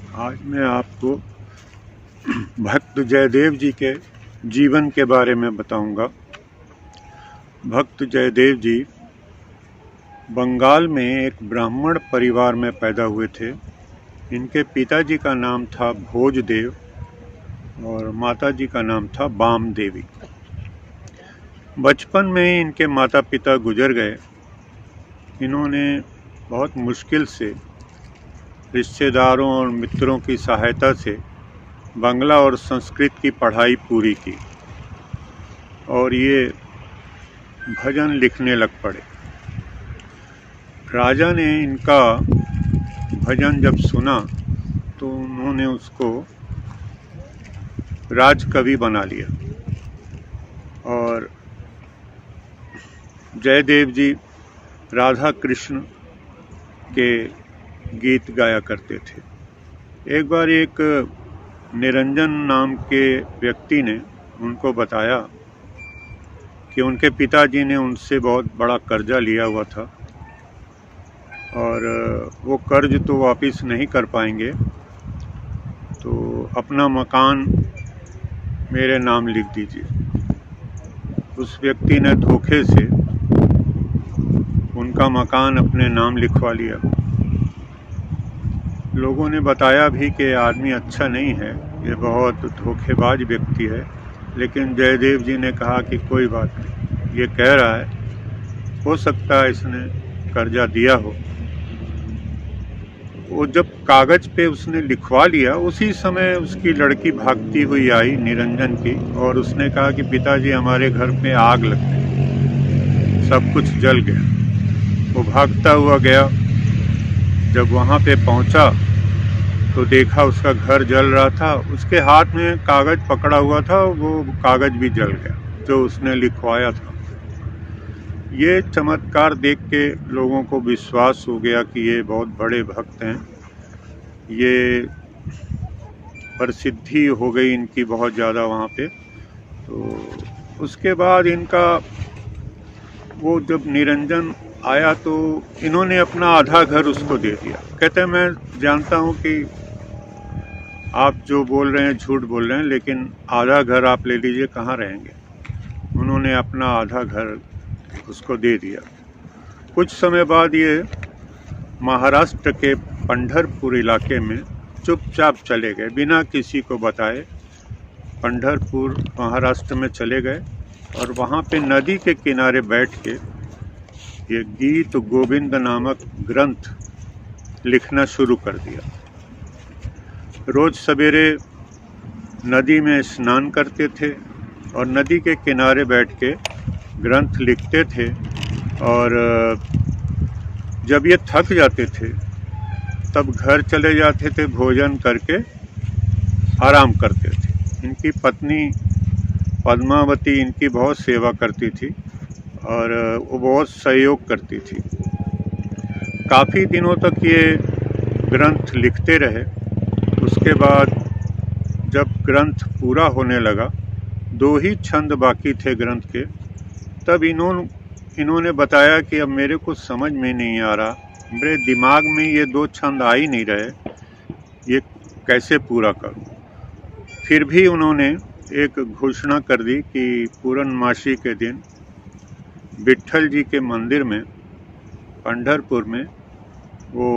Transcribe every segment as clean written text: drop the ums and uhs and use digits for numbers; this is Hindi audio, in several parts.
आज मैं आपको भक्त जयदेव जी के जीवन के बारे में बताऊंगा। भक्त जयदेव जी बंगाल में एक ब्राह्मण परिवार में पैदा हुए थे। इनके पिताजी का नाम था भोजदेव और माताजी का नाम था बाम देवी। बचपन में ही इनके माता पिता गुजर गए। इन्होंने बहुत मुश्किल से रिश्तेदारों और मित्रों की सहायता से बांग्ला और संस्कृत की पढ़ाई पूरी की और ये भजन लिखने लग पड़े। राजा ने इनका भजन जब सुना तो उन्होंने उसको राजकवि बना लिया और जयदेव जी राधा कृष्ण के गीत गाया करते थे। एक बार एक निरंजन नाम के व्यक्ति ने उनको बताया कि उनके पिताजी ने उनसे बहुत बड़ा कर्जा लिया हुआ था और वो कर्ज तो वापस नहीं कर पाएंगे, तो अपना मकान मेरे नाम लिख दीजिए। उस व्यक्ति ने धोखे से उनका मकान अपने नाम लिखवा लिया। लोगों ने बताया भी कि आदमी अच्छा नहीं है, ये बहुत धोखेबाज व्यक्ति है, लेकिन जयदेव जी ने कहा कि कोई बात नहीं, ये कह रहा है, हो सकता है इसने कर्जा दिया हो। वो जब कागज पे उसने लिखवा लिया, उसी समय उसकी लड़की भागती हुई आई निरंजन की, और उसने कहा कि पिताजी हमारे घर पे आग लग गई, सब कुछ जल गया। वो भागता हुआ गया। जब वहाँ पे पहुँचा तो देखा उसका घर जल रहा था। उसके हाथ में कागज पकड़ा हुआ था, वो कागज भी जल गया जो उसने लिखवाया था। ये चमत्कार देख के लोगों को विश्वास हो गया कि ये बहुत बड़े भक्त हैं। ये प्रसिद्धि हो गई इनकी बहुत ज़्यादा वहाँ पे। तो उसके बाद इनका वो जब निरंजन आया तो इन्होंने अपना आधा घर उसको दे दिया। कहते हैं मैं जानता हूँ कि आप जो बोल रहे हैं झूठ बोल रहे हैं, लेकिन आधा घर आप ले लीजिए, कहाँ रहेंगे। उन्होंने अपना आधा घर उसको दे दिया। कुछ समय बाद ये महाराष्ट्र के पंढरपुर इलाके में चुपचाप चले गए, बिना किसी को बताए। पंढरपुर महाराष्ट्र में चले गए और वहाँ पे नदी के किनारे बैठ के ये गीत गोविंद नामक ग्रंथ लिखना शुरू कर दिया। रोज सवेरे नदी में स्नान करते थे और नदी के किनारे बैठ के ग्रंथ लिखते थे, और जब ये थक जाते थे तब घर चले जाते थे, भोजन करके आराम करते थे। इनकी पत्नी पद्मावती इनकी बहुत सेवा करती थी और वो बहुत सहयोग करती थी। काफ़ी दिनों तक ये ग्रंथ लिखते रहे। उसके बाद जब ग्रंथ पूरा होने लगा, 2 ही छंद बाकी थे ग्रंथ के, तब इन्होंने बताया कि अब मेरे को समझ में नहीं आ रहा, मेरे दिमाग में ये 2 छंद आ ही नहीं रहे, ये कैसे पूरा करूं। फिर भी उन्होंने एक घोषणा कर दी कि पूर्णमासी के दिन विट्ठल जी के मंदिर में पंढरपुर में वो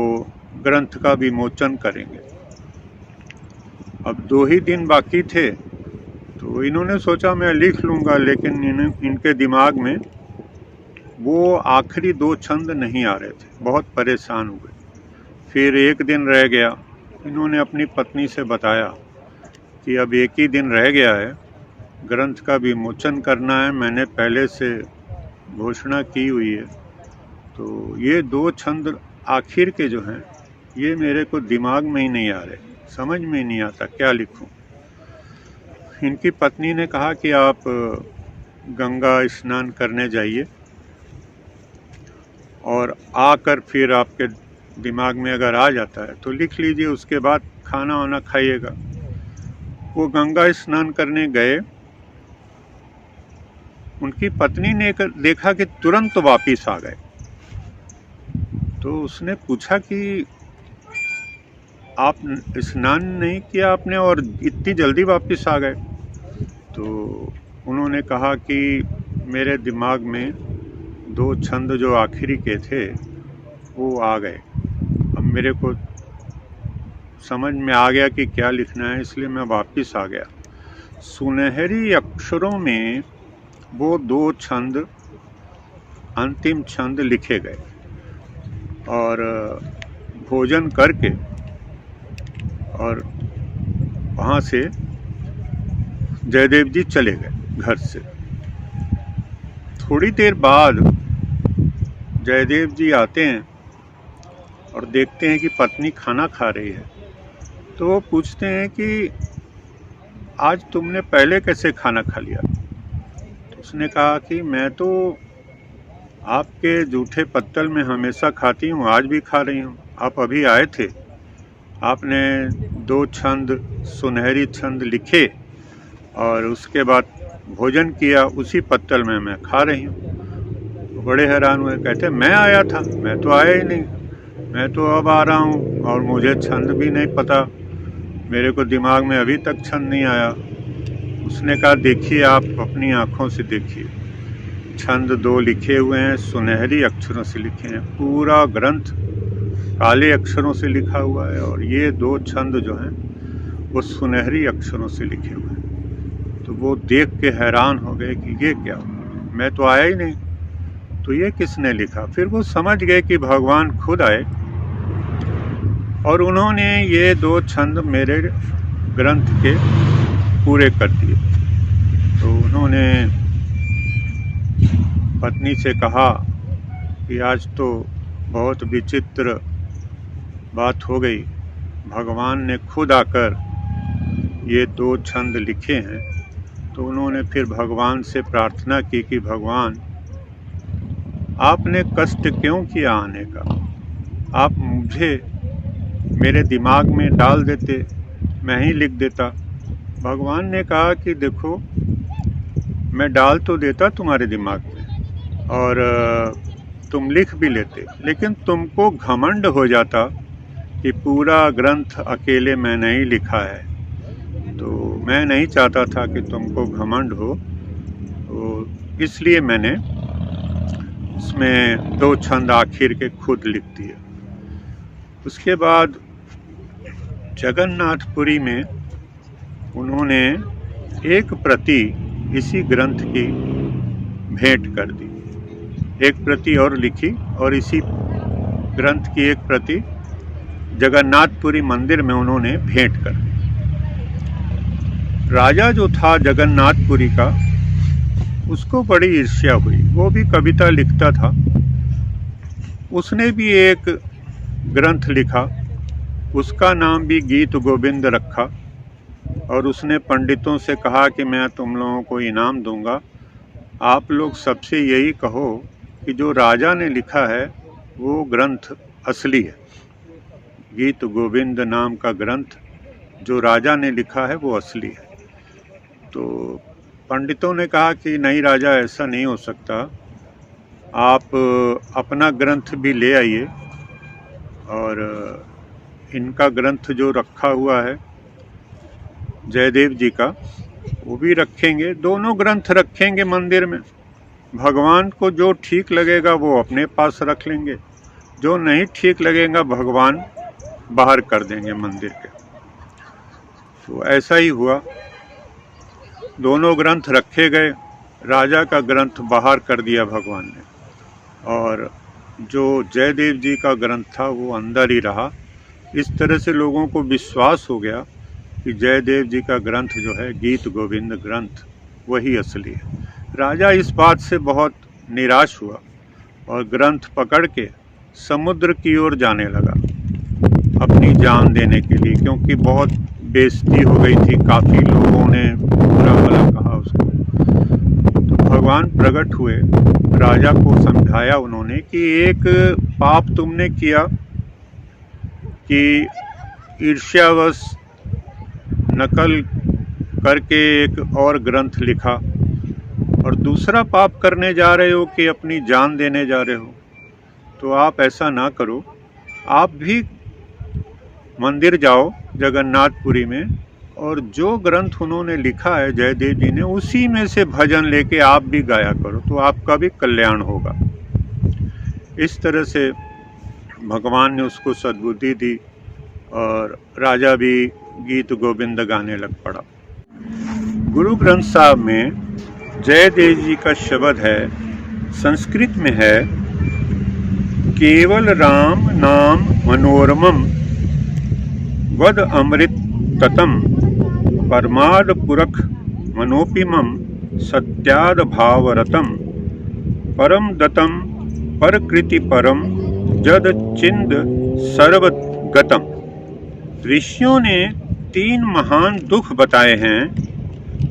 ग्रंथ का विमोचन करेंगे। अब 2 ही दिन बाकी थे तो इन्होंने सोचा मैं लिख लूँगा, लेकिन इनके दिमाग में वो आखिरी 2 छंद नहीं आ रहे थे। बहुत परेशान हुए। फिर एक दिन रह गया। इन्होंने अपनी पत्नी से बताया कि अब एक ही दिन रह गया है, ग्रंथ का विमोचन करना है, मैंने पहले से घोषणा की हुई है, तो ये 2 छंद आखिर के जो हैं ये मेरे को दिमाग में ही नहीं आ रहे, समझ में नहीं आता क्या लिखूं। इनकी पत्नी ने कहा कि आप गंगा स्नान करने जाइए और आकर फिर आपके दिमाग में अगर आ जाता है तो लिख लीजिए, उसके बाद खाना वाना खाइएगा। वो गंगा स्नान करने गए। उनकी पत्नी ने देखा कि तुरंत वापिस आ गए। तो उसने पूछा कि आप स्नान नहीं किया आपने और इतनी जल्दी वापस आ गए। तो उन्होंने कहा कि मेरे दिमाग में 2 छंद जो आखिरी के थे वो आ गए। अब मेरे को समझ में आ गया कि क्या लिखना है, इसलिए मैं वापस आ गया। सुनहरी अक्षरों में वो 2 छंद, अंतिम छंद लिखे गए और भोजन करके और वहाँ से जयदेव जी चले गए घर से। थोड़ी देर बाद जयदेव जी आते हैं और देखते हैं कि पत्नी खाना खा रही है। तो वो पूछते हैं कि आज तुमने पहले कैसे खाना खा लिया? तो उसने कहा कि मैं तो आपके जूठे पत्तल में हमेशा खाती हूँ, आज भी खा रही हूँ। आप अभी आए थे, आपने 2 छंद, सुनहरी छंद लिखे और उसके बाद भोजन किया, उसी पत्तल में मैं खा रही हूँ। तो बड़े हैरान हुए, कहते मैं आया था? मैं तो आया ही नहीं, मैं तो अब आ रहा हूँ और मुझे छंद भी नहीं पता, मेरे को दिमाग में अभी तक छंद नहीं आया। उसने कहा देखिए, आप अपनी आँखों से देखिए, छंद 2 लिखे हुए हैं, सुनहरी अक्षरों से लिखे हैं, पूरा ग्रंथ काले अक्षरों से लिखा हुआ है और ये 2 छंद जो हैं वो सुनहरी अक्षरों से लिखे हुए हैं। तो वो देख के हैरान हो गए कि ये क्या, मैं तो आया ही नहीं, तो ये किसने लिखा? फिर वो समझ गए कि भगवान खुद आए और उन्होंने ये 2 छंद मेरे ग्रंथ के पूरे कर दिए। तो उन्होंने पत्नी से कहा कि आज तो बहुत विचित्र बात हो गई, भगवान ने खुद आकर ये 2 छंद लिखे हैं। तो उन्होंने फिर भगवान से प्रार्थना की कि भगवान, आपने कष्ट क्यों किया आने का? आप मुझे मेरे दिमाग में डाल देते, मैं ही लिख देता। भगवान ने कहा कि देखो, मैं डाल तो देता तुम्हारे दिमाग में और तुम लिख भी लेते, लेकिन तुमको घमंड हो जाता कि पूरा ग्रंथ अकेले मैंने ही लिखा है। तो मैं नहीं चाहता था कि तुमको घमंड हो, तो इसलिए मैंने उसमें 2 छंद आखिर के खुद लिख दिए। उसके बाद जगन्नाथपुरी में उन्होंने एक प्रति इसी ग्रंथ की भेंट कर दी, एक प्रति और लिखी और इसी ग्रंथ की एक प्रति जगन्नाथपुरी मंदिर में उन्होंने भेंट कर दी। राजा जो था जगन्नाथपुरी का, उसको बड़ी ईर्ष्या हुई, वो भी कविता लिखता था। उसने भी एक ग्रंथ लिखा, उसका नाम भी गीत गोविंद रखा और उसने पंडितों से कहा कि मैं तुम लोगों को इनाम दूंगा, आप लोग सबसे यही कहो कि जो राजा ने लिखा है वो ग्रंथ असली है। गीत गोविंद नाम का ग्रंथ जो राजा ने लिखा है वो असली है। तो पंडितों ने कहा कि नहीं राजा, ऐसा नहीं हो सकता, आप अपना ग्रंथ भी ले आइए और इनका ग्रंथ जो रखा हुआ है जयदेव जी का, वो भी रखेंगे, दोनों ग्रंथ रखेंगे मंदिर में। भगवान को जो ठीक लगेगा वो अपने पास रख लेंगे, जो नहीं ठीक लगेगा भगवान बाहर कर देंगे मंदिर के। तो ऐसा ही हुआ, दोनों ग्रंथ रखे गए, राजा का ग्रंथ बाहर कर दिया भगवान ने और जो जयदेव जी का ग्रंथ था वो अंदर ही रहा। इस तरह से लोगों को विश्वास हो गया कि जयदेव जी का ग्रंथ जो है गीत गोविंद ग्रंथ वही असली है। राजा इस बात से बहुत निराश हुआ और ग्रंथ पकड़ के समुद्र की ओर जाने लगा अपनी जान देने के लिए, क्योंकि बहुत बेइज्जती हो गई थी, काफ़ी लोगों ने बुरा भला कहा उसको। तो भगवान प्रकट हुए, राजा को समझाया उन्होंने कि एक पाप तुमने किया कि ईर्ष्यावश नकल करके एक और ग्रंथ लिखा, और दूसरा पाप करने जा रहे हो कि अपनी जान देने जा रहे हो। तो आप ऐसा ना करो, आप भी मंदिर जाओ जगन्नाथपुरी में, और जो ग्रंथ उन्होंने लिखा है जयदेव जी ने, उसी में से भजन लेके आप भी गाया करो, तो आपका भी कल्याण होगा। इस तरह से भगवान ने उसको सद्बुद्धि दी और राजा भी गीत गोविंद गाने लग पड़ा। गुरु ग्रंथ साहब में जयदेव जी का शब्द है, संस्कृत में है, केवल राम नाम मनोरमम वद अमृत ततम परमाद पुरख मनोपिमम सत्याद भावरतम परम दतम परकृति परम जद चिंद सर्वगतम। ऋषियों ने 3 महान दुख बताए हैं,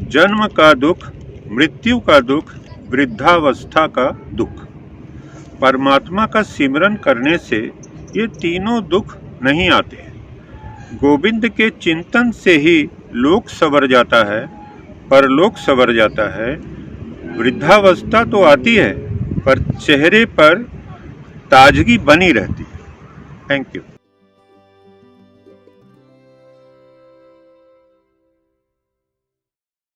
जन्म का दुख, मृत्यु का दुख, वृद्धावस्था का दुख। परमात्मा का सिमरन करने से ये तीनों दुख नहीं आते। गोविंद के चिंतन से ही लोक संवर जाता है, परलोक संवर जाता है। वृद्धावस्था तो आती है पर चेहरे पर ताजगी बनी रहती है। Thank you.